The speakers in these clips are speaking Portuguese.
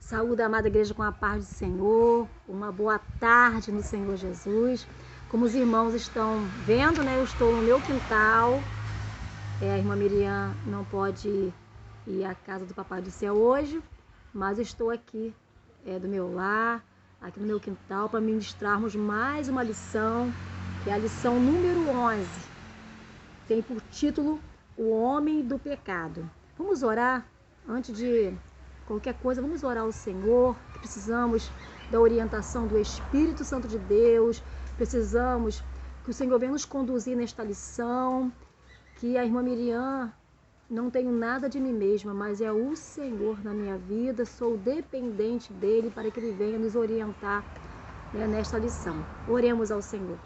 Saúde, amada igreja, com a paz do Senhor. Uma boa tarde no Senhor Jesus. Como os irmãos estão vendo, né? Eu estou no meu quintal. A irmã Miriam não pode ir à casa do Papai do Céu hoje, mas eu estou aqui do meu lar, aqui no meu quintal, para ministrarmos mais uma lição, que é a lição número 11. Tem por título O Homem do Pecado. Vamos orar antes de qualquer coisa, vamos orar ao Senhor, que precisamos da orientação do Espírito Santo de Deus, precisamos que o Senhor venha nos conduzir nesta lição, que a irmã Miriam, não tenho nada de mim mesma, mas é o Senhor na minha vida, sou dependente dEle para que Ele venha nos orientar, nesta lição. Oremos ao Senhor.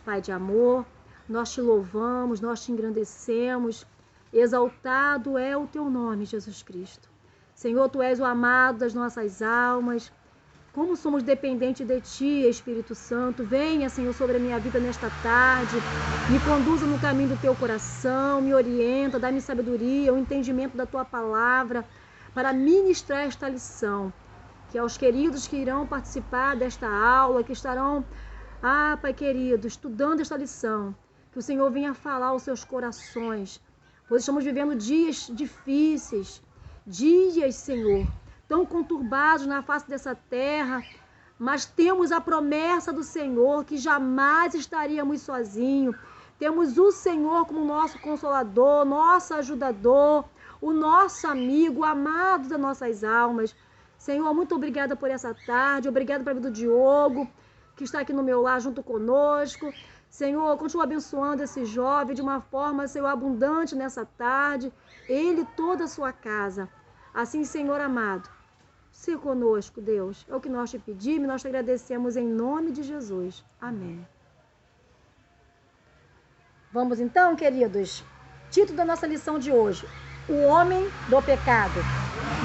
Pai de amor, nós te louvamos, nós te engrandecemos, exaltado é o teu nome, Jesus Cristo. Senhor, tu és o amado das nossas almas. Como somos dependentes de ti, Espírito Santo. Venha, Senhor, sobre a minha vida nesta tarde. Me conduza no caminho do teu coração. Me orienta, dá-me sabedoria, o entendimento da tua palavra para ministrar esta lição. Que aos queridos que irão participar desta aula, que estarão, Pai querido, estudando esta lição, que o Senhor venha falar aos seus corações. Pois estamos vivendo dias difíceis, dias, Senhor, tão conturbados na face dessa terra, mas temos a promessa do Senhor que jamais estaríamos sozinhos. Temos o Senhor como nosso consolador, nosso ajudador, o nosso amigo, o amado das nossas almas. Senhor, muito obrigada por essa tarde, obrigada pela vida do Diogo, que está aqui no meu lar junto conosco. Senhor, continua abençoando esse jovem de uma forma, Senhor, abundante nessa tarde, ele e toda a sua casa. Assim, Senhor amado, se conosco, Deus, é o que nós te pedimos, nós te agradecemos em nome de Jesus. Amém. Vamos então, queridos, título da nossa lição de hoje, O Homem do Pecado.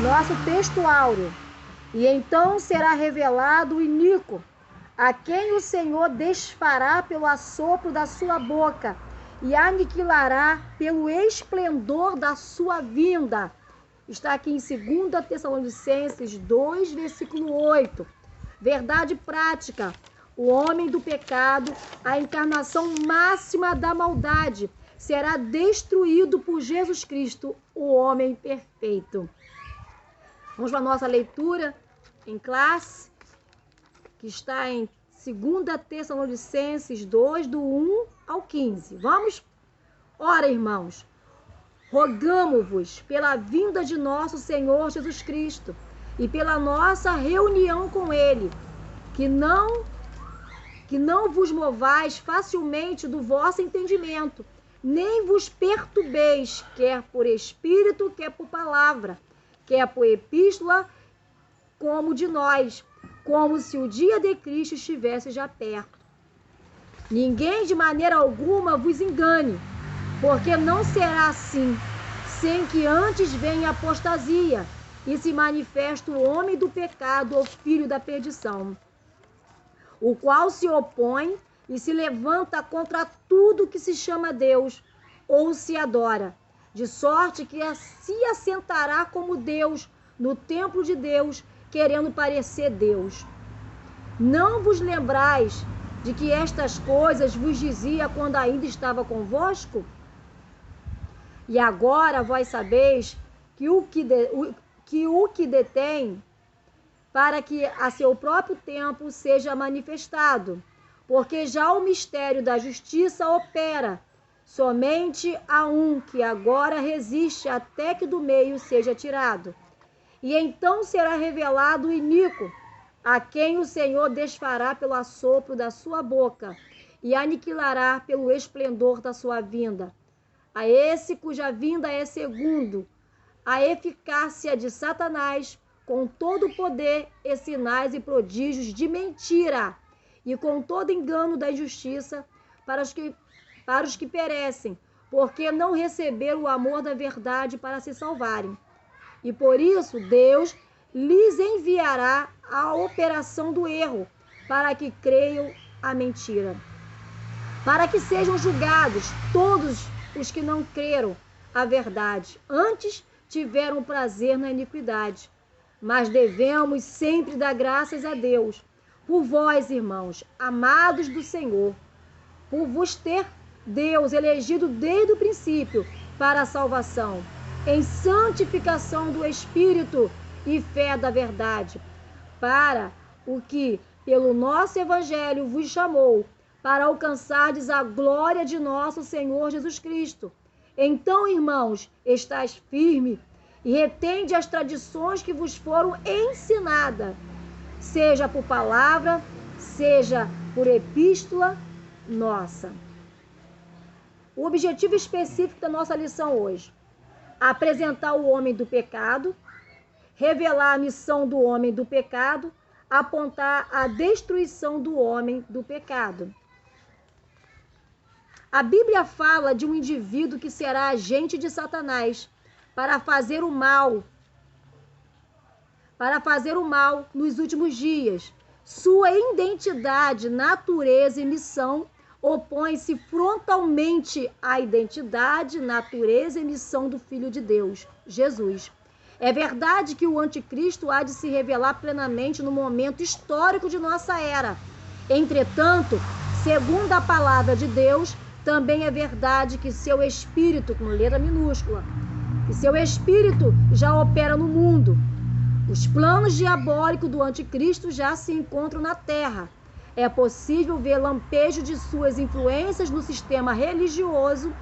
Nosso texto áureo. E então será revelado o iníquo, a quem o Senhor desfará pelo assopro da sua boca e aniquilará pelo esplendor da sua vinda. Está aqui em 2 Tessalonicenses 2, versículo 8. Verdade prática. O homem do pecado, a encarnação máxima da maldade, será destruído por Jesus Cristo, o homem perfeito. Vamos para a nossa leitura em classe, que está em 2 Tessalonicenses 2, do 1 ao 15. Vamos? Ora, irmãos, rogamo-vos pela vinda de nosso Senhor Jesus Cristo e pela nossa reunião com Ele, que não vos movais facilmente do vosso entendimento, nem vos perturbeis, quer por espírito, quer por palavra, quer por epístola, como de nós, como se o dia de Cristo estivesse já perto. Ninguém de maneira alguma vos engane, porque não será assim, sem que antes venha a apostasia e se manifeste o homem do pecado, o filho da perdição, o qual se opõe e se levanta contra tudo que se chama Deus ou se adora, de sorte que se assentará como Deus no templo de Deus, querendo parecer Deus. Não vos lembrais de que estas coisas vos dizia quando ainda estava convosco? E agora vós sabeis que o que detém, para que a seu próprio tempo seja manifestado, porque já o mistério da justiça opera, somente há um que agora resiste até que do meio seja tirado. E então será revelado o iníquo, a quem o Senhor desfará pelo assopro da sua boca e aniquilará pelo esplendor da sua vinda. A esse cuja vinda é segundo a eficácia de Satanás, com todo o poder e sinais e prodígios de mentira, e com todo engano da injustiça para os que perecem, porque não receberam o amor da verdade para se salvarem. E por isso Deus lhes enviará a operação do erro, para que creiam a mentira. Para que sejam julgados todos os que não creram a verdade, antes tiveram prazer na iniquidade. mas devemos sempre dar graças a Deus por vós, irmãos, amados do Senhor, por vos ter Deus elegido desde o princípio para a salvação, em santificação do Espírito e fé da verdade, para o que pelo nosso Evangelho vos chamou, para alcançardes a glória de nosso Senhor Jesus Cristo. Então, irmãos, estais firme e retende as tradições que vos foram ensinadas, seja por palavra, seja por epístola nossa. O objetivo específico da nossa lição hoje: apresentar o homem do pecado, revelar a missão do homem do pecado, apontar a destruição do homem do pecado. A Bíblia fala de um indivíduo que será agente de Satanás para fazer o mal nos últimos dias. Sua identidade, natureza e missão opõe-se frontalmente à identidade, natureza e missão do Filho de Deus, Jesus. É verdade que o anticristo há de se revelar plenamente no momento histórico de nossa era. Entretanto, segundo a palavra de Deus, também é verdade que seu espírito, com letra minúscula, que seu espírito já opera no mundo. Os planos diabólicos do anticristo já se encontram na terra. É possível ver lampejo de suas influências no sistema religioso,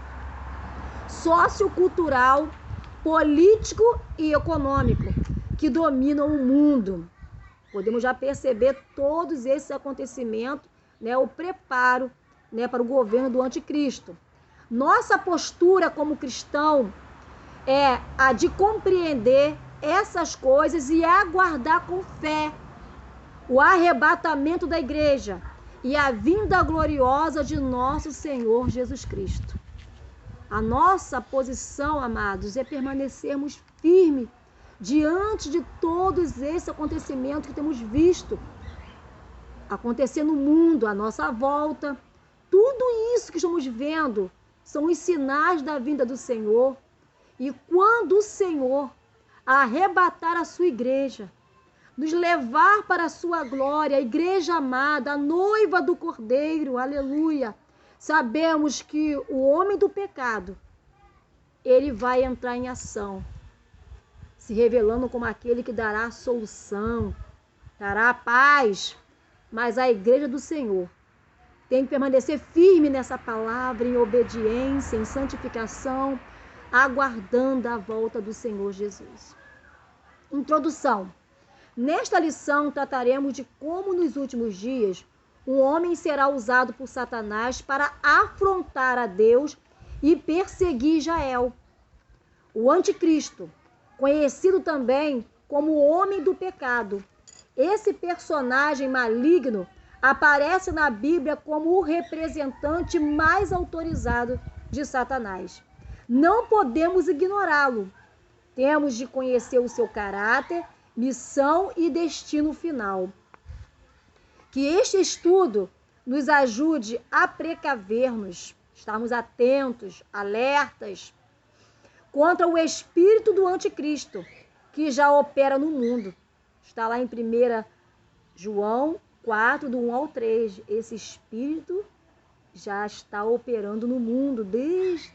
sociocultural, político e econômico que dominam o mundo. Podemos já perceber todos esses acontecimentos, o preparo, para o governo do anticristo. Nossa postura como cristão é a de compreender essas coisas e aguardar com fé o arrebatamento da igreja e a vinda gloriosa de nosso Senhor Jesus Cristo. A nossa posição, amados, é permanecermos firmes diante de todos esses acontecimentos que temos visto acontecer no mundo, à nossa volta. Tudo isso que estamos vendo são os sinais da vinda do Senhor. E quando o Senhor arrebatar a sua igreja, nos levar para a sua glória, a igreja amada, a noiva do Cordeiro, aleluia, sabemos que o homem do pecado, ele vai entrar em ação, se revelando como aquele que dará a solução, dará a paz. Mas a igreja do Senhor tem que permanecer firme nessa palavra, em obediência, em santificação, aguardando a volta do Senhor Jesus. Introdução. Nesta lição, trataremos de como nos últimos dias um homem será usado por Satanás para afrontar a Deus e perseguir Israel. O anticristo, conhecido também como o homem do pecado. Esse personagem maligno aparece na Bíblia como o representante mais autorizado de Satanás. Não podemos ignorá-lo. Temos de conhecer o seu caráter, missão e destino final. Que este estudo nos ajude a precaver-nos, estarmos atentos, alertas, contra o espírito do anticristo, que já opera no mundo. Está lá em 1 João 4, do 1 ao 3. Esse espírito já está operando no mundo desde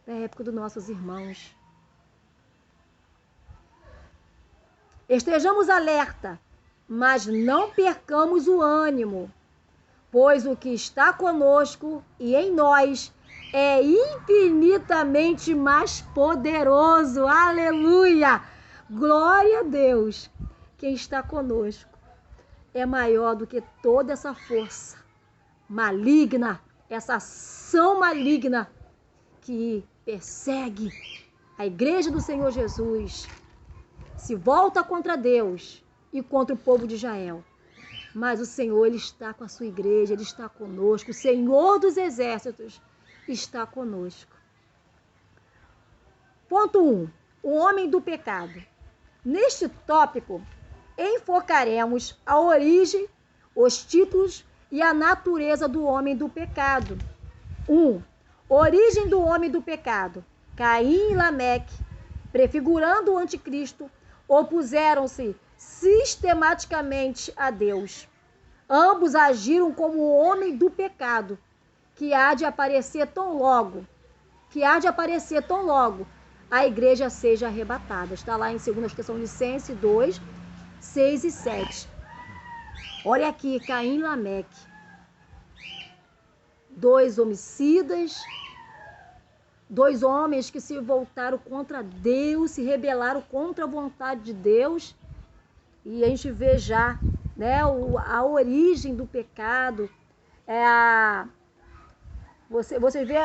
a época dos nossos irmãos. Estejamos alerta, mas não percamos o ânimo, pois o que está conosco e em nós é infinitamente mais poderoso. Aleluia! Glória a Deus! Quem está conosco é maior do que toda essa força maligna, essa ação maligna que persegue a igreja do Senhor Jesus, se volta contra Deus e contra o povo de Israel. Mas o Senhor, Ele está com a sua igreja, Ele está conosco. O Senhor dos exércitos está conosco. Ponto 1. O homem do pecado. Neste tópico, enfocaremos a origem, os títulos e a natureza do homem do pecado. 1. Origem do homem do pecado. Caim e Lameque, prefigurando o anticristo, opuseram-se sistematicamente a Deus. Ambos agiram como o homem do pecado, que há de aparecer tão logo a igreja seja arrebatada. Está lá em 2 Tessalonicenses 2, 6 e 7. Olha aqui, Caim e Lameque. 2 homicidas, 2 homens que se voltaram contra Deus, se rebelaram contra a vontade de Deus. E a gente vê já, né, a origem do pecado. Você vê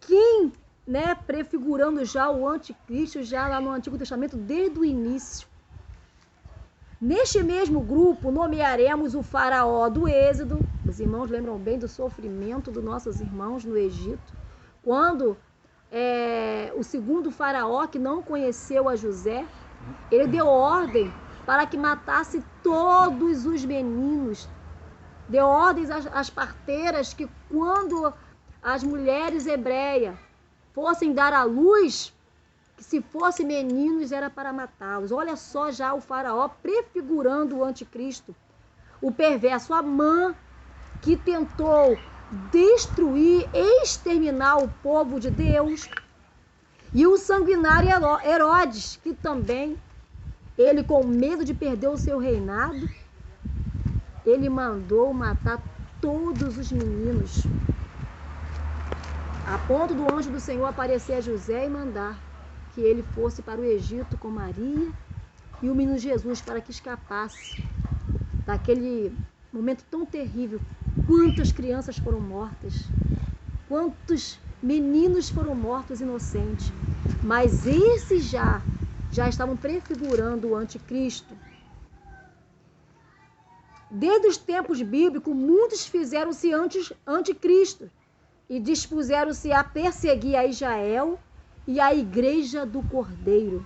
quem, né, prefigurando já o anticristo, já lá no Antigo Testamento, desde o início. Neste mesmo grupo, nomearemos o faraó do Êxodo. Os irmãos lembram bem do sofrimento dos nossos irmãos no Egito, quando o segundo faraó, que não conheceu a José, ele deu ordem para que matasse todos os meninos. Deu ordens às parteiras que, quando as mulheres hebreias fossem dar à luz, que se fossem meninos era para matá-los. Olha só já o faraó prefigurando o anticristo. O perverso Amã, que tentou destruir, exterminar o povo de Deus. E o sanguinário Herodes, que também, ele com medo de perder o seu reinado, ele mandou matar todos os meninos, a ponto do anjo do Senhor aparecer a José e mandar que ele fosse para o Egito com Maria e o menino Jesus, para que escapasse daquele momento tão terrível. Quantas crianças foram mortas, quantos meninos foram mortos inocentes, mas esses já estavam prefigurando o anticristo. Desde os tempos bíblicos, muitos fizeram-se anticristo e dispuseram-se a perseguir a Israel e a igreja do Cordeiro.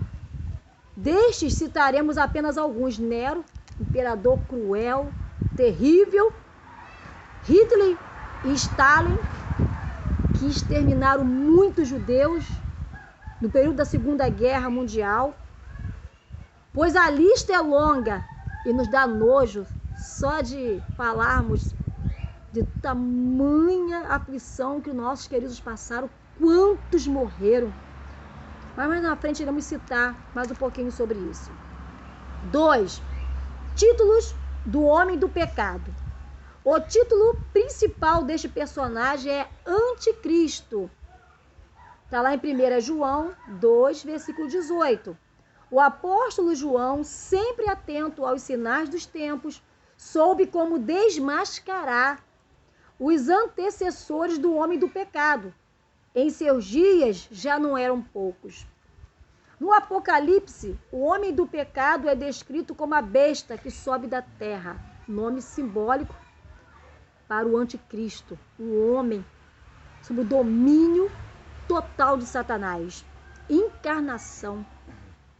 Destes citaremos apenas alguns: Nero, imperador cruel, terrível; Hitler e Stalin, que exterminaram muitos judeus no período da Segunda Guerra Mundial. Pois a lista é longa e nos dá nojo só de falarmos de tamanha aflição que nossos queridos passaram, quantos morreram. Mas mais na frente iremos citar mais um pouquinho sobre isso. 2. Títulos do homem do pecado. O título principal deste personagem é Anticristo. Está lá em 1 João 2, versículo 18. O apóstolo João, sempre atento aos sinais dos tempos, soube como desmascarar os antecessores do homem do pecado. Em seus dias já não eram poucos. No Apocalipse, o homem do pecado é descrito como a besta que sobe da terra, nome simbólico para o anticristo, o homem sob o domínio total de Satanás, encarnação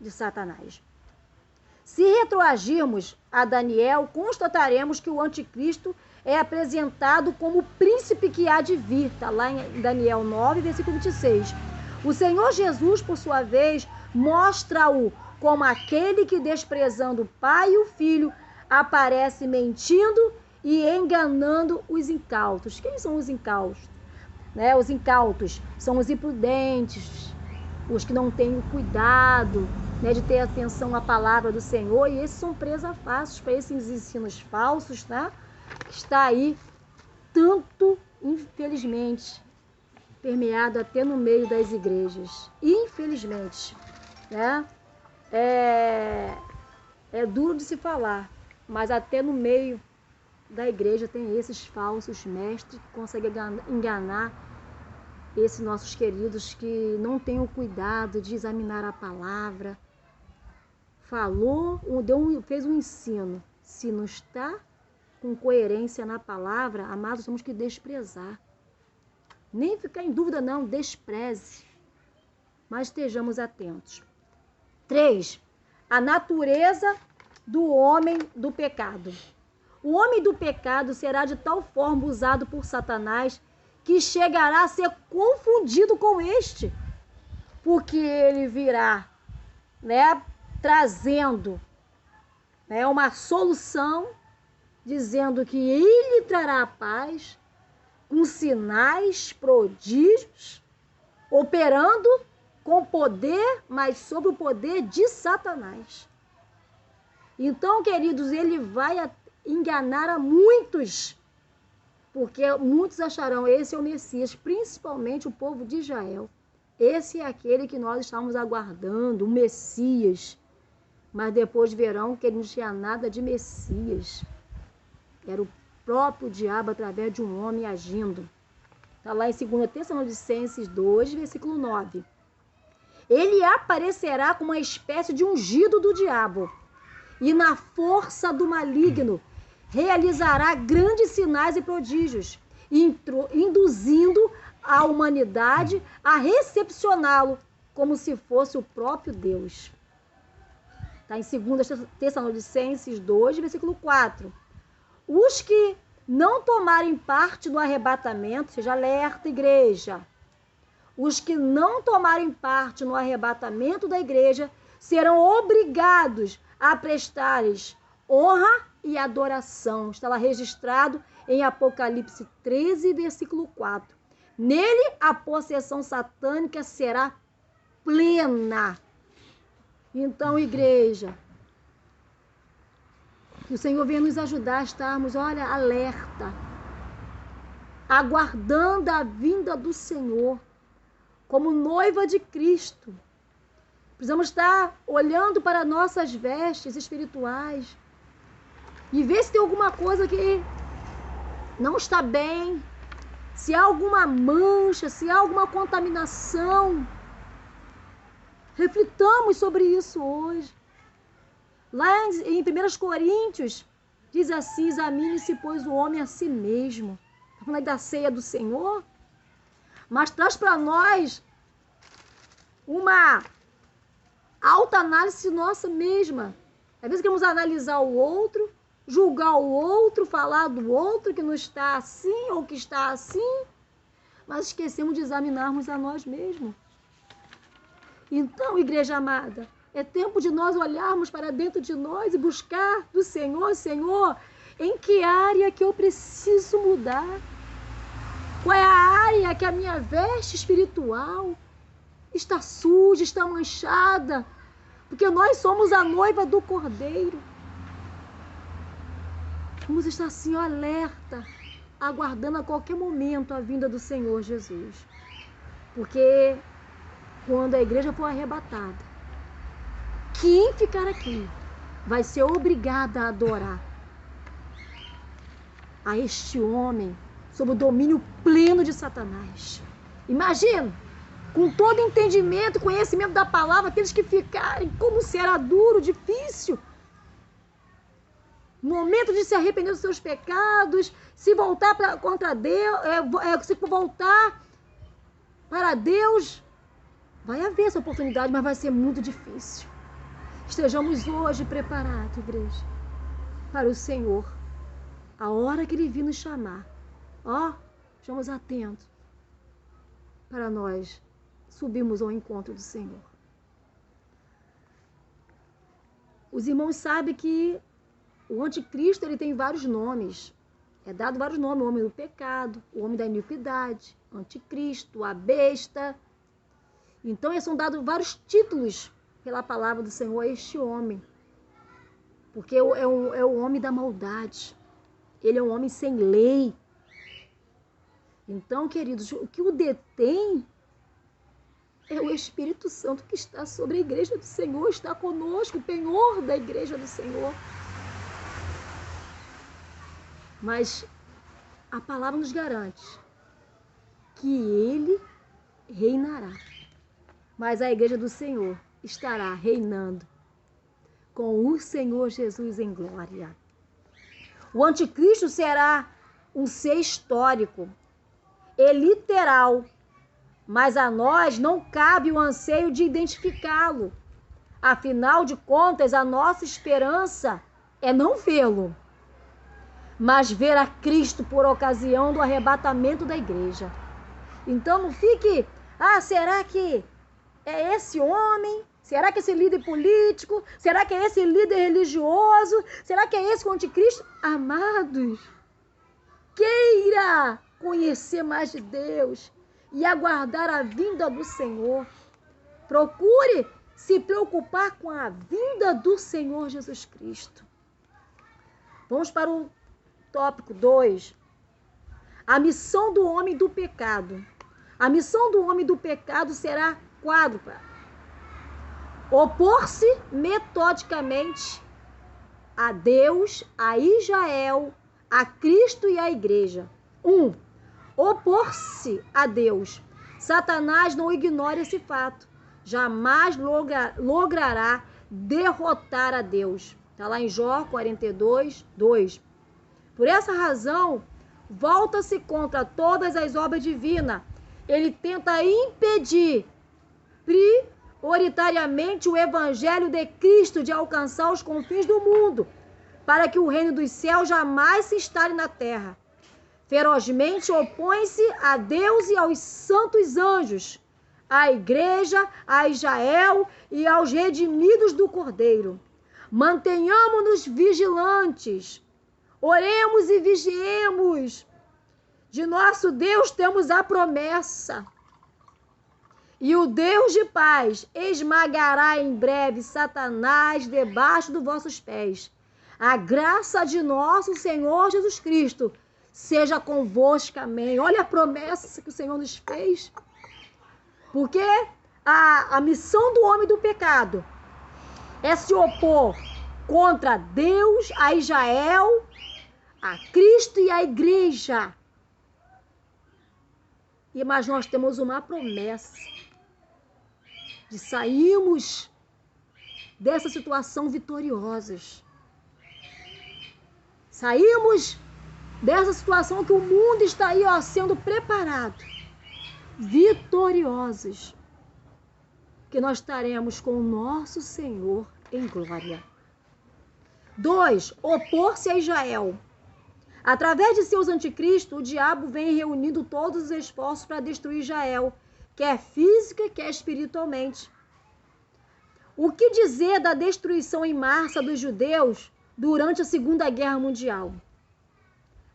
de Satanás. Se retroagirmos a Daniel, constataremos que o anticristo é apresentado como o príncipe que há de vir. Está lá em Daniel 9, versículo 26. O Senhor Jesus, por sua vez, mostra-o como aquele que, desprezando o Pai e o Filho, aparece mentindo e enganando os incautos. Quem são os incautos? Os incautos são os imprudentes, os que não têm o cuidado, de ter atenção à palavra do Senhor, e esses são presa fácil para esses ensinos falsos, que está aí tanto, infelizmente, permeado até no meio das igrejas. Infelizmente, é duro de se falar, mas até no meio da igreja tem esses falsos mestres que conseguem enganar esses nossos queridos que não têm o cuidado de examinar a palavra. Falou, fez um ensino. Se não está com coerência na palavra, amados, temos que desprezar. Nem ficar em dúvida, não, despreze. Mas estejamos atentos. 3. A natureza do homem do pecado. O homem do pecado será de tal forma usado por Satanás que chegará a ser confundido com este, porque ele virá, trazendo uma solução, dizendo que ele trará a paz, com sinais, prodígios, operando com poder, mas sob o poder de Satanás. Então, queridos, ele vai enganar a muitos, porque muitos acharão esse é o Messias, principalmente o povo de Israel. Esse é aquele que nós estamos aguardando, o Messias. Mas depois verão que ele não tinha nada de Messias. Era o próprio diabo através de um homem agindo. Está lá em 2 Tessalonicenses 2, versículo 9. Ele aparecerá como uma espécie de ungido do diabo, e na força do maligno realizará grandes sinais e prodígios, induzindo a humanidade a recepcioná-lo como se fosse o próprio Deus. Está em 2 Tessalonicenses 2, versículo 4. Os que não tomarem parte no arrebatamento, seja alerta, igreja. Os que não tomarem parte no arrebatamento da igreja serão obrigados a prestar-lhes honra e adoração. Está lá registrado em Apocalipse 13, versículo 4. Nele a possessão satânica será plena. Então, igreja, que o Senhor venha nos ajudar a estarmos, alerta, aguardando a vinda do Senhor, como noiva de Cristo. Precisamos estar olhando para nossas vestes espirituais e ver se tem alguma coisa que não está bem, se há alguma mancha, se há alguma contaminação. Reflitamos sobre isso hoje. Lá em 1 Coríntios, diz assim: examine-se, pois, o homem a si mesmo. Está falando aí da ceia do Senhor, mas traz para nós uma alta análise nossa mesma. Às vezes queremos analisar o outro, julgar o outro, falar do outro que não está assim ou que está assim, mas esquecemos de examinarmos a nós mesmos. Então, igreja amada, é tempo de nós olharmos para dentro de nós e buscar do Senhor: Senhor, em que área que eu preciso mudar? Qual é a área que a minha veste espiritual está suja, está manchada? Porque nós somos a noiva do Cordeiro. Vamos estar assim, alerta, aguardando a qualquer momento a vinda do Senhor Jesus. Porque quando a igreja for arrebatada, quem ficar aqui vai ser obrigada a adorar a este homem sob o domínio pleno de Satanás. Imagina, com todo entendimento, conhecimento da palavra, aqueles que ficarem, como será duro, difícil. Momento de se arrepender dos seus pecados, se voltar contra Deus, se voltar para Deus. Vai haver essa oportunidade, mas vai ser muito difícil. Estejamos hoje preparados, igreja, para o Senhor. A hora que Ele vir nos chamar, estamos atentos para nós subirmos ao encontro do Senhor. Os irmãos sabem que o anticristo ele tem vários nomes. É dado vários nomes: o homem do pecado, o homem da iniquidade, anticristo, a besta. Então, são dados vários títulos pela palavra do Senhor a este homem. Porque é o homem da maldade. Ele é um homem sem lei. Então, queridos, o que o detém é o Espírito Santo que está sobre a igreja do Senhor, está conosco, o penhor da igreja do Senhor. Mas a palavra nos garante que Ele reinará. Mas a igreja do Senhor estará reinando com o Senhor Jesus em glória. O anticristo será um ser histórico e literal, mas a nós não cabe o anseio de identificá-lo. Afinal de contas, a nossa esperança é não vê-lo, mas ver a Cristo por ocasião do arrebatamento da igreja. Então não fique, será que é esse homem? Será que esse líder político? Será que é esse líder religioso? Será que é esse o anticristo? Amados, queira conhecer mais de Deus e aguardar a vinda do Senhor. Procure se preocupar com a vinda do Senhor Jesus Cristo. Vamos para o tópico 2. A missão do homem do pecado. A missão do homem do pecado será quádrupla. Opor-se metodicamente a Deus, a Israel, a Cristo e à igreja. 1. Opor-se a Deus. Satanás não ignora esse fato. Jamais logrará derrotar a Deus. Está lá em Jó 42, 2. Por essa razão, volta-se contra todas as obras divinas. Ele tenta impedir prioritariamente o evangelho de Cristo de alcançar os confins do mundo, para que o reino dos céus jamais se instale na terra. Ferozmente opõe-se a Deus e aos santos anjos, à igreja, a Israel e aos redimidos do Cordeiro. Mantenhamo-nos vigilantes, oremos e vigiemos. De nosso Deus temos a promessa. E o Deus de paz esmagará em breve Satanás debaixo dos vossos pés. A graça de nosso Senhor Jesus Cristo seja convosco. Amém. Olha a promessa que o Senhor nos fez. Porque a missão do homem do pecado é se opor contra Deus, a Israel, a Cristo e a igreja. Mas nós temos uma promessa de sairmos dessa situação vitoriosos. Saímos dessa situação que o mundo está aí, sendo preparado. Vitoriosos. Que nós estaremos com o nosso Senhor em glória. 2. Opor-se a Israel. Através de seus anticristos, o diabo vem reunindo todos os esforços para destruir Israel, quer física, quer espiritualmente. O que dizer da destruição em massa dos judeus durante a Segunda Guerra Mundial?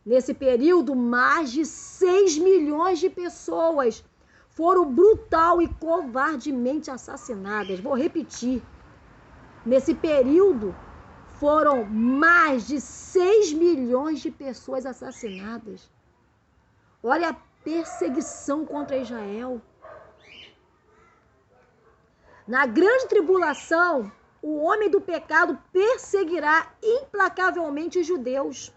Nesse período, mais de 6 milhões de pessoas foram brutal e covardemente assassinadas. Vou repetir. Nesse período, foram mais de 6 milhões de pessoas assassinadas. Olha a perseguição contra Israel. Na grande tribulação, o homem do pecado perseguirá implacavelmente os judeus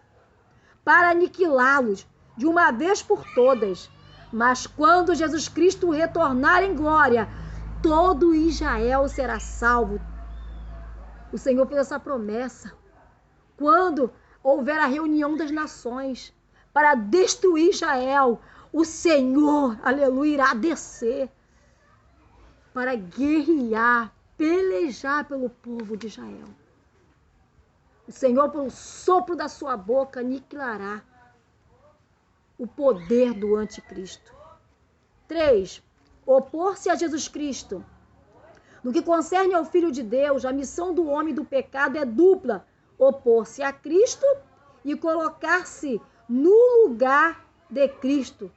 para aniquilá-los de uma vez por todas. Mas quando Jesus Cristo retornar em glória, todo Israel será salvo. O Senhor fez essa promessa. Quando houver a reunião das nações para destruir Israel, o Senhor, aleluia, irá descer para guerrear, pelejar pelo povo de Israel. O Senhor, pelo sopro da sua boca, aniquilará o poder do anticristo. 3. Opor-se a Jesus Cristo. No que concerne ao Filho de Deus, a missão do homem do pecado é dupla: opor-se a Cristo e colocar-se no lugar de Cristo,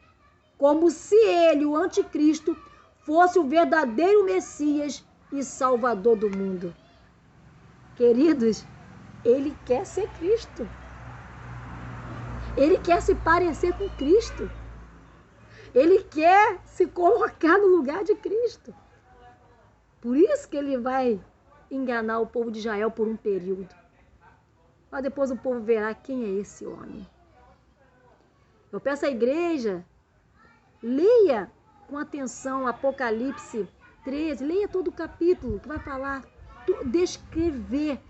como se ele, o anticristo, fosse o verdadeiro Messias e Salvador do mundo. Queridos, ele quer ser Cristo. Ele quer se parecer com Cristo. Ele quer se colocar no lugar de Cristo. Por isso que ele vai enganar o povo de Israel por um período. Mas depois o povo verá quem é esse homem. Eu peço à igreja, leia com atenção Apocalipse 13, leia todo o capítulo que vai falar, descrever.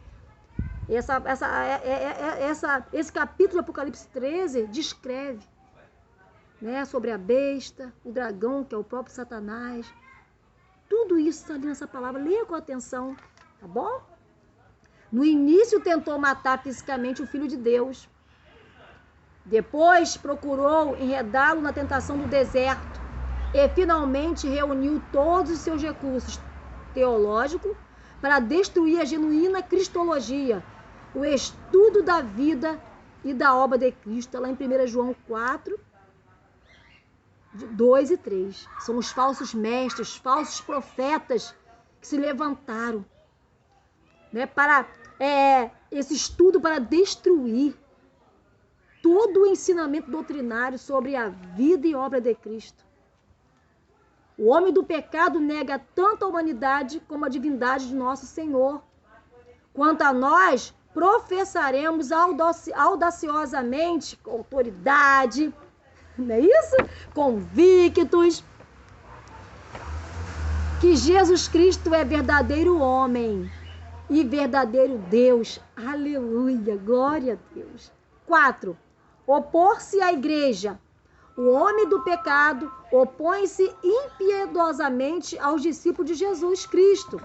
Esse capítulo de Apocalipse 13 descreve, né, sobre a besta, o dragão, que é o próprio Satanás. Tudo isso está ali nessa palavra. Leia com atenção, tá bom? No início tentou matar fisicamente o Filho de Deus. Depois procurou enredá-lo na tentação do deserto. E finalmente reuniu todos os seus recursos, teológico para destruir a genuína cristologia, o estudo da vida e da obra de Cristo, lá em 1 João 4, 2 e 3. São os falsos mestres, falsos profetas que se levantaram, né, para esse estudo para destruir todo o ensinamento doutrinário sobre a vida e obra de Cristo. O homem do pecado nega tanto a humanidade como a divindade de nosso Senhor. Quanto a nós, professaremos audaciosamente, com autoridade, não é isso? Convictos, que Jesus Cristo é verdadeiro homem e verdadeiro Deus. Aleluia, glória a Deus. 4. Opor-se à igreja. O homem do pecado opõe-se impiedosamente aos discípulos de Jesus Cristo.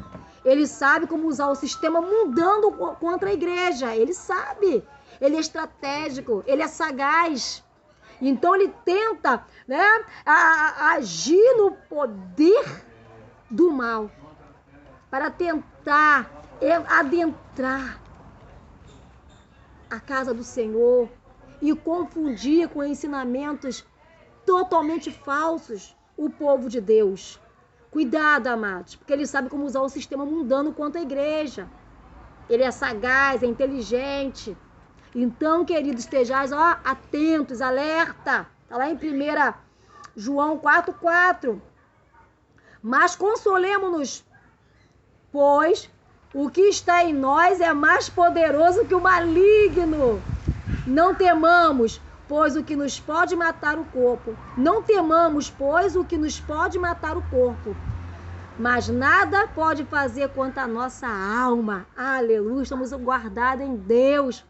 Ele sabe como usar o sistema mundano contra a igreja. Ele sabe. Ele é estratégico. Ele é sagaz. Então ele tenta, né, agir no poder do mal para tentar adentrar a casa do Senhor e confundir com ensinamentos totalmente falsos o povo de Deus. Cuidado, amados, porque ele sabe como usar o sistema mundano contra a igreja. Ele é sagaz, é inteligente. Então, queridos, estejais atentos, alerta. Está lá em 1 João 4,4. Mas consolemo-nos, pois o que está em nós é mais poderoso que o maligno. Não temamos, pois o que nos pode matar o corpo. Não temamos, pois o que nos pode matar o corpo. Mas nada pode fazer quanto a nossa alma. Aleluia, estamos guardados em Deus.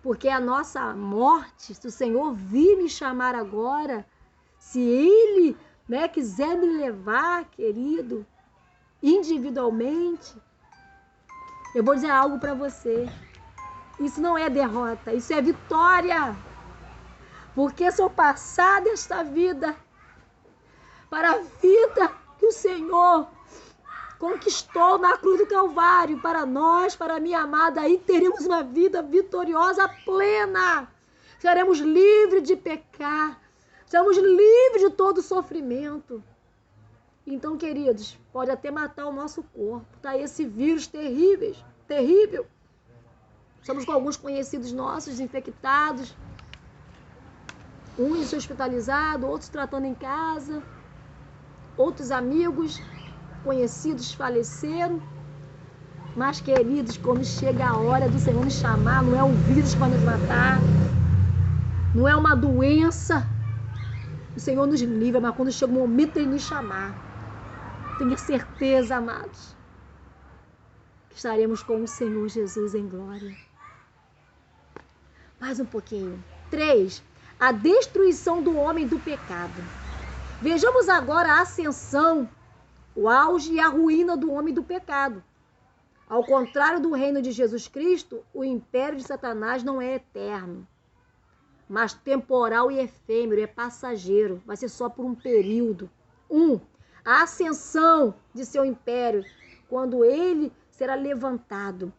Porque a nossa morte, se o Senhor vir me chamar agora, se Ele, né, quiser me levar, querido, individualmente, eu vou dizer algo para você. Isso não é derrota, isso é vitória. Porque se eu passar desta vida para a vida que o Senhor conquistou na cruz do Calvário para nós, para a minha amada, aí teremos uma vida vitoriosa plena. Seremos livres de pecar, seremos livres de todo sofrimento. Então, queridos, pode até matar o nosso corpo, tá? Esse vírus terrível. Estamos com alguns conhecidos nossos infectados, uns hospitalizados, outros tratando em casa, outros amigos conhecidos faleceram. Mas, queridos, quando chega a hora do Senhor nos chamar, não é um vírus que vai nos matar, não é uma doença. O Senhor nos livra, mas quando chega o momento de Ele nos chamar, tenha certeza, amados, que estaremos com o Senhor Jesus em glória. Mais um pouquinho. 3. A destruição do homem do pecado. Vejamos agora a ascensão, o auge e a ruína do homem do pecado. Ao contrário do reino de Jesus Cristo, o império de Satanás não é eterno, mas temporal e efêmero, é passageiro, vai ser só por um período. 1. A ascensão de seu império, quando ele será levantado.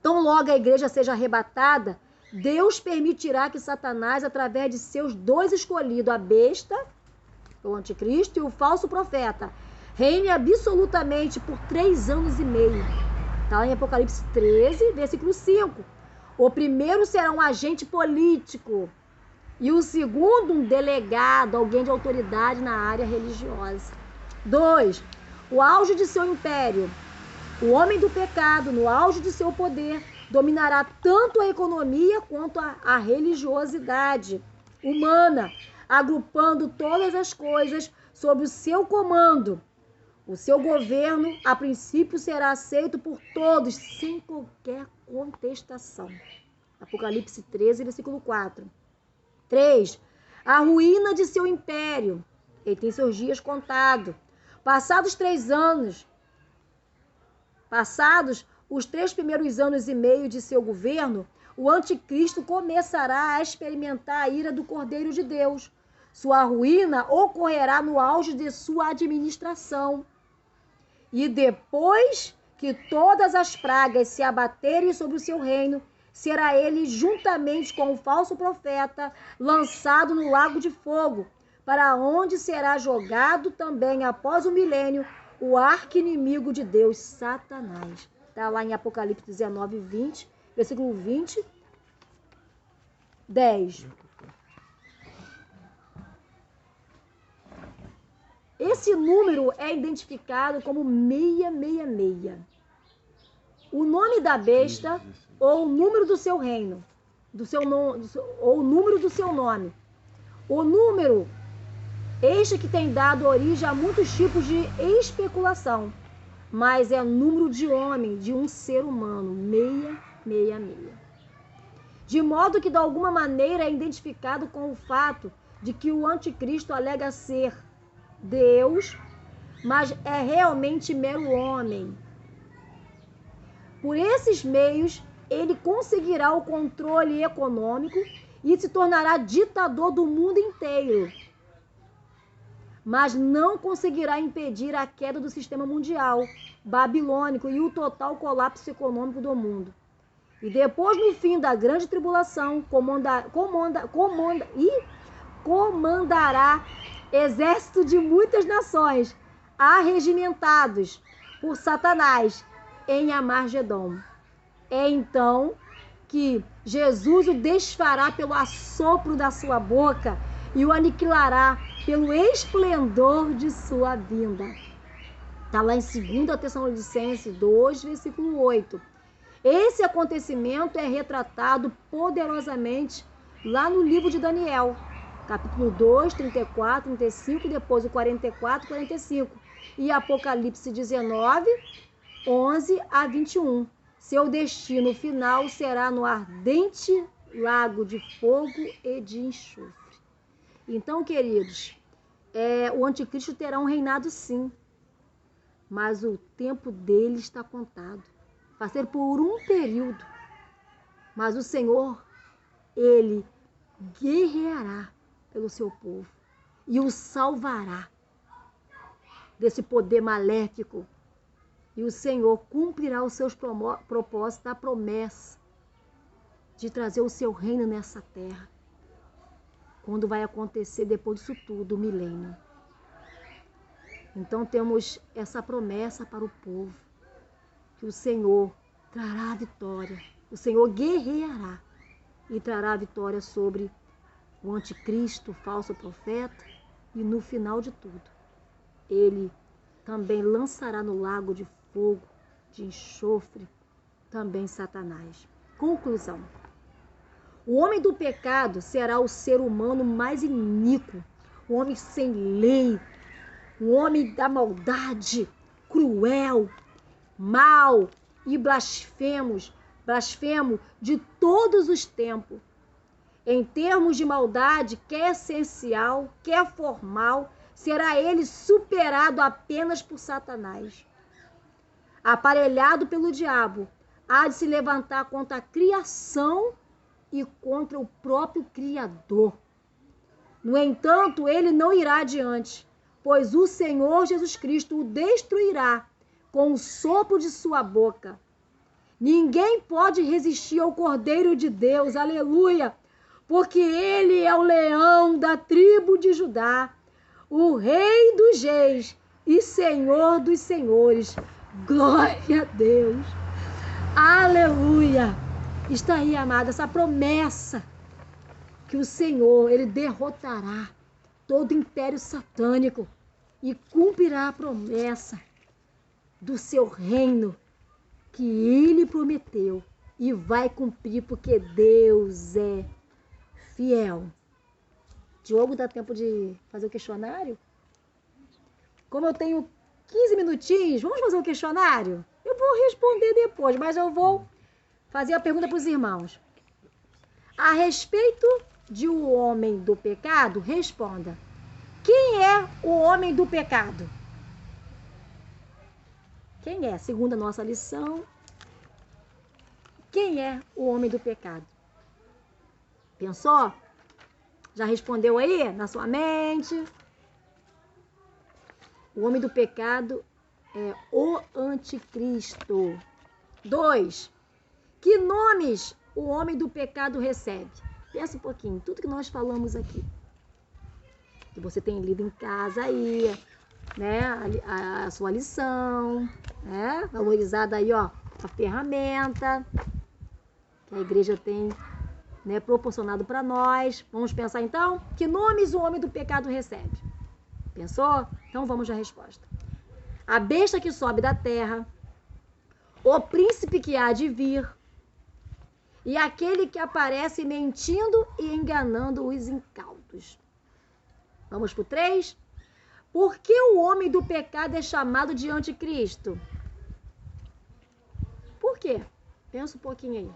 Tão logo a igreja seja arrebatada, Deus permitirá que Satanás, através de seus dois escolhidos, a besta, o anticristo, e o falso profeta, reine absolutamente por 3 anos e meio. Está lá em Apocalipse 13, versículo 5. O primeiro será um agente político e o segundo um delegado, alguém de autoridade na área religiosa. 2. O auge de seu império. O homem do pecado, no auge de seu poder, dominará tanto a economia quanto a religiosidade humana, agrupando todas as coisas sob o seu comando. O seu governo, a princípio, será aceito por todos, sem qualquer contestação. Apocalipse 13, versículo 4. 3. A ruína de seu império. Ele tem seus dias contados. Passados os 3 primeiros anos e meio de seu governo, o anticristo começará a experimentar a ira do Cordeiro de Deus. Sua ruína ocorrerá no auge de sua administração. E depois que todas as pragas se abaterem sobre o seu reino, será ele, juntamente com o falso profeta, lançado no lago de fogo, para onde será jogado também, após o milênio, o arqui-inimigo de Deus, Satanás. Está lá em Apocalipse 19, 20, versículo 20, 10. Esse número é identificado como 666. O nome da besta ou o número do seu reino, ou o número do seu nome. O número, este que tem dado origem a muitos tipos de especulação, mas é número de homem, de um ser humano, 666. De modo que, de alguma maneira, é identificado com o fato de que o anticristo alega ser Deus, mas é realmente mero homem. Por esses meios, ele conseguirá o controle econômico e se tornará ditador do mundo inteiro. Mas não conseguirá impedir a queda do sistema mundial babilônico e o total colapso econômico do mundo. E depois, no fim da grande tribulação, comandará exército de muitas nações, arregimentados por Satanás em Amargedom. É então que Jesus o desfará pelo assopro da sua boca e o aniquilará pelo esplendor de sua vinda. Está lá em 2 Tessalonicenses 2, versículo 8. Esse acontecimento é retratado poderosamente lá no livro de Daniel, capítulo 2, 34, 35, depois o 44, 45. E Apocalipse 19, 11 a 21. Seu destino final será no ardente lago de fogo e de enxofre. Então, queridos, o anticristo terá um reinado sim, mas o tempo dele está contado. Vai ser por um período, mas o Senhor, ele guerreará pelo seu povo e o salvará desse poder maléfico. E o Senhor cumprirá os seus propósitos, a promessa de trazer o seu reino nessa terra. Quando vai acontecer depois disso tudo, o milênio. Então temos essa promessa para o povo, que o Senhor trará a vitória. O Senhor guerreará e trará a vitória sobre o anticristo, o falso profeta, e no final de tudo, ele também lançará no lago de fogo, de enxofre, também Satanás. Conclusão. O homem do pecado será o ser humano mais iníquo, o homem sem lei, o homem da maldade, cruel, mau e blasfemo de todos os tempos. Em termos de maldade, quer essencial, quer formal, será ele superado apenas por Satanás. Aparelhado pelo diabo, há de se levantar contra a criação e contra o próprio Criador. No entanto, ele não irá adiante, pois o Senhor Jesus Cristo o destruirá com o sopro de sua boca. Ninguém pode resistir ao Cordeiro de Deus, aleluia, porque ele é o leão da tribo de Judá, o Rei dos reis e Senhor dos senhores. Glória a Deus, aleluia. Está aí, amada, essa promessa que o Senhor, ele derrotará todo o império satânico e cumprirá a promessa do seu reino que ele prometeu e vai cumprir, porque Deus é fiel. Diogo, dá tempo de fazer o questionário? Como eu tenho 15 minutinhos, vamos fazer um questionário? Eu vou responder depois, mas eu vou fazer a pergunta para os irmãos. A respeito de o homem do pecado, responda. Quem é o homem do pecado? Quem é? Segundo a nossa lição, quem é o homem do pecado? Pensou? Já respondeu aí na sua mente? O homem do pecado É o anticristo. 2. Que nomes o homem do pecado recebe? Pensa um pouquinho, tudo que nós falamos aqui. Que você tem lido em casa aí, né? A sua lição, né? Valorizada aí, ó, a ferramenta que a igreja tem, né, proporcionado para nós. Vamos pensar então? Que nomes o homem do pecado recebe? Pensou? Então vamos à resposta. A besta que sobe da terra, o príncipe que há de vir, e aquele que aparece mentindo e enganando os incautos. Vamos para o 3? Por que o homem do pecado é chamado de anticristo? Por quê? Pensa um pouquinho aí.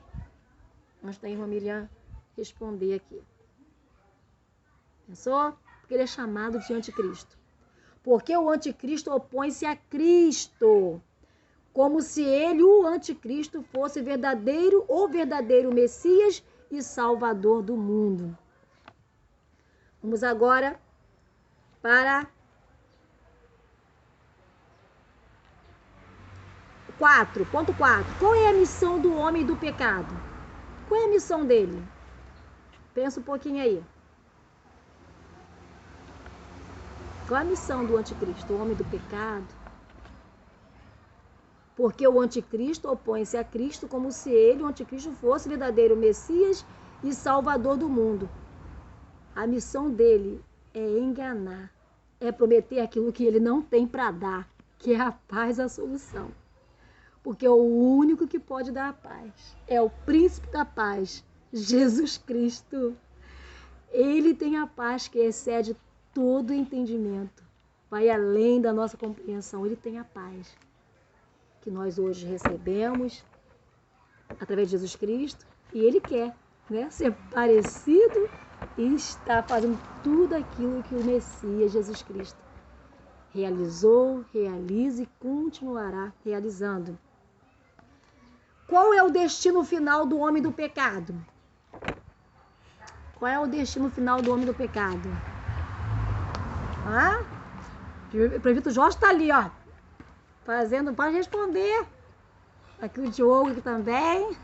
Antes da irmã Miriam responder aqui. Pensou? Porque ele é chamado de anticristo. Porque o anticristo opõe-se a Cristo, como se ele, o anticristo, fosse o verdadeiro Messias e Salvador do mundo. Vamos agora para 4. Ponto 4. Qual é a missão do homem do pecado? Qual é a missão dele? Pensa um pouquinho aí. Qual é a missão do anticristo, o homem do pecado? Porque o anticristo opõe-se a Cristo como se ele, o anticristo, fosse o verdadeiro Messias e Salvador do mundo. A missão dele é enganar, é prometer aquilo que ele não tem para dar, que é a paz, a solução. Porque o único que pode dar a paz é o príncipe da paz, Jesus Cristo. Ele tem a paz que excede todo entendimento, vai além da nossa compreensão. Ele tem a paz que nós hoje recebemos através de Jesus Cristo, e ele quer, né, ser parecido e está fazendo tudo aquilo que o Messias Jesus Cristo realizou, realiza e continuará realizando. Qual é o destino final do homem do pecado? Qual é o destino final do homem do pecado? O prefeito Jorge está ali, ó, fazendo, pode responder. Aqui o Diogo aqui também.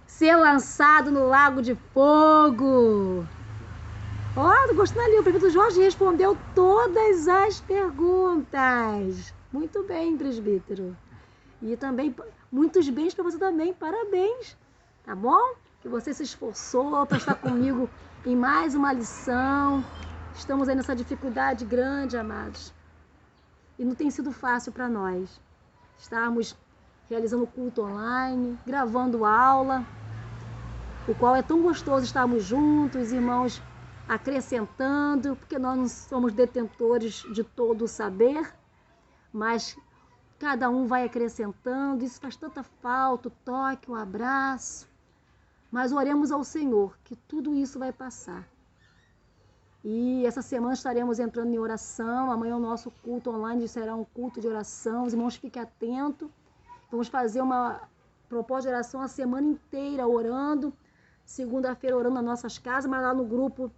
Ser lançado no lago de fogo. Ó, tô gostando ali, o prefeito Jorge respondeu todas as perguntas. Muito bem, presbítero. E também, muitos bens para você também, parabéns, tá bom? Que você se esforçou para estar comigo em mais uma lição. Estamos aí nessa dificuldade grande, amados. E não tem sido fácil para nós. Estarmos realizando culto online, gravando aula, o qual é tão gostoso estarmos juntos, irmãos, acrescentando, porque nós não somos detentores de todo o saber, mas cada um vai acrescentando. Isso faz tanta falta, o toque, o abraço. Mas oremos ao Senhor, que tudo isso vai passar. E essa semana estaremos entrando em oração. Amanhã o nosso culto online será um culto de oração. Os irmãos, fiquem atentos. Vamos fazer uma proposta de oração a semana inteira orando. Segunda-feira orando nas nossas casas, mas lá no grupo,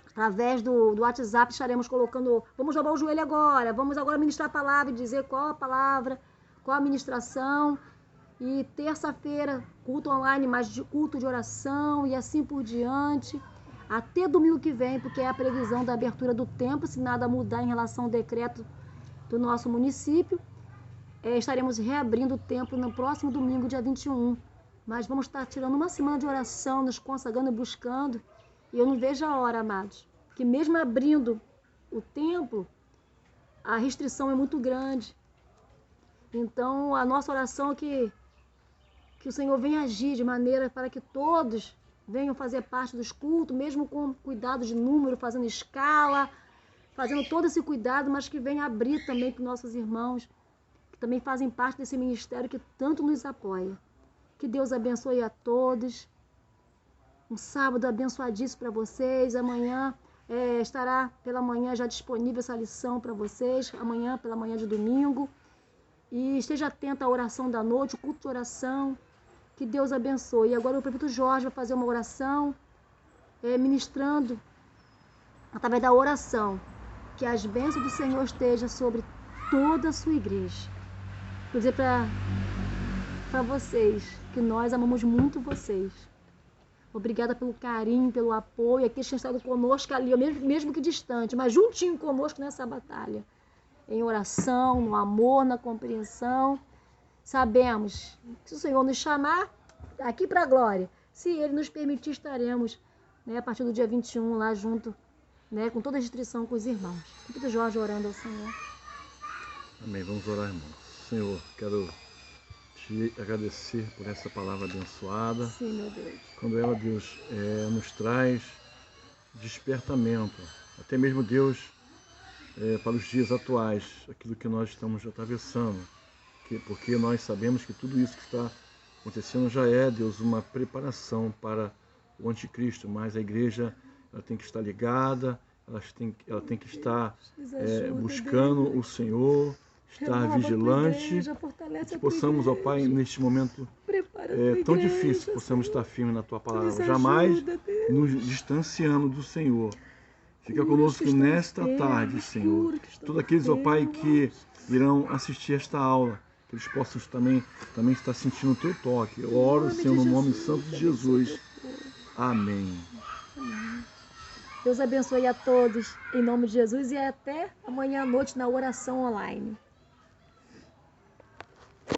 através do WhatsApp, estaremos colocando... Vamos dobrar o joelho agora. Vamos agora ministrar a palavra e dizer qual a palavra, qual a ministração. E terça-feira, culto online, mais de culto de oração e assim por diante. Até domingo que vem, porque é a previsão da abertura do templo, se nada mudar em relação ao decreto do nosso município. Estaremos reabrindo o templo no próximo domingo, dia 21. Mas vamos estar tirando uma semana de oração, nos consagrando e buscando. E eu não vejo a hora, amados, que mesmo abrindo o templo, a restrição é muito grande. Então, a nossa oração é que o Senhor venha agir de maneira para que todos venham fazer parte dos cultos, mesmo com cuidado de número, fazendo escala, fazendo todo esse cuidado, mas que venha abrir também para os nossos irmãos, que também fazem parte desse ministério que tanto nos apoia. Que Deus abençoe a todos. Um sábado abençoadíssimo para vocês. Amanhã estará pela manhã já disponível essa lição para vocês, amanhã pela manhã de domingo. E esteja atento à oração da noite, o culto de oração. Que Deus abençoe. E agora o prefeito Jorge vai fazer uma oração, ministrando através da oração. que as bênçãos do Senhor estejam sobre toda a sua igreja. Vou dizer para vocês que nós amamos muito vocês. Obrigada pelo carinho, pelo apoio, aqui têm estado conosco ali, mesmo que distante, mas juntinho conosco nessa batalha. Em oração, no amor, na compreensão. Sabemos que se o Senhor nos chamar aqui para a glória, se Ele nos permitir, estaremos, né, a partir do dia 21 lá junto, né, com toda a restrição com os irmãos. Pedro Jorge orando ao Senhor. Amém. Vamos orar, irmãos. Senhor, quero te agradecer por essa palavra abençoada. Sim, meu Deus. Quando ela, Deus, nos traz despertamento, até mesmo, Deus, para os dias atuais, aquilo que nós estamos atravessando, porque nós sabemos que tudo isso que está acontecendo já é, Deus, uma preparação para o anticristo, mas a igreja ela tem que estar ligada, ela tem que estar buscando o Senhor, estar vigilante, que possamos, ó Pai, neste momento tão difícil, possamos estar firmes na Tua palavra, jamais nos distanciando do Senhor. Fica conosco nesta tarde, Senhor. Todos aqueles, ó Pai, que irão assistir esta aula, que eles possam também estar sentindo o Teu toque. Eu oro, Senhor, no nome santo de Jesus. Amém. Deus abençoe a todos, em nome de Jesus, e até amanhã à noite na oração online.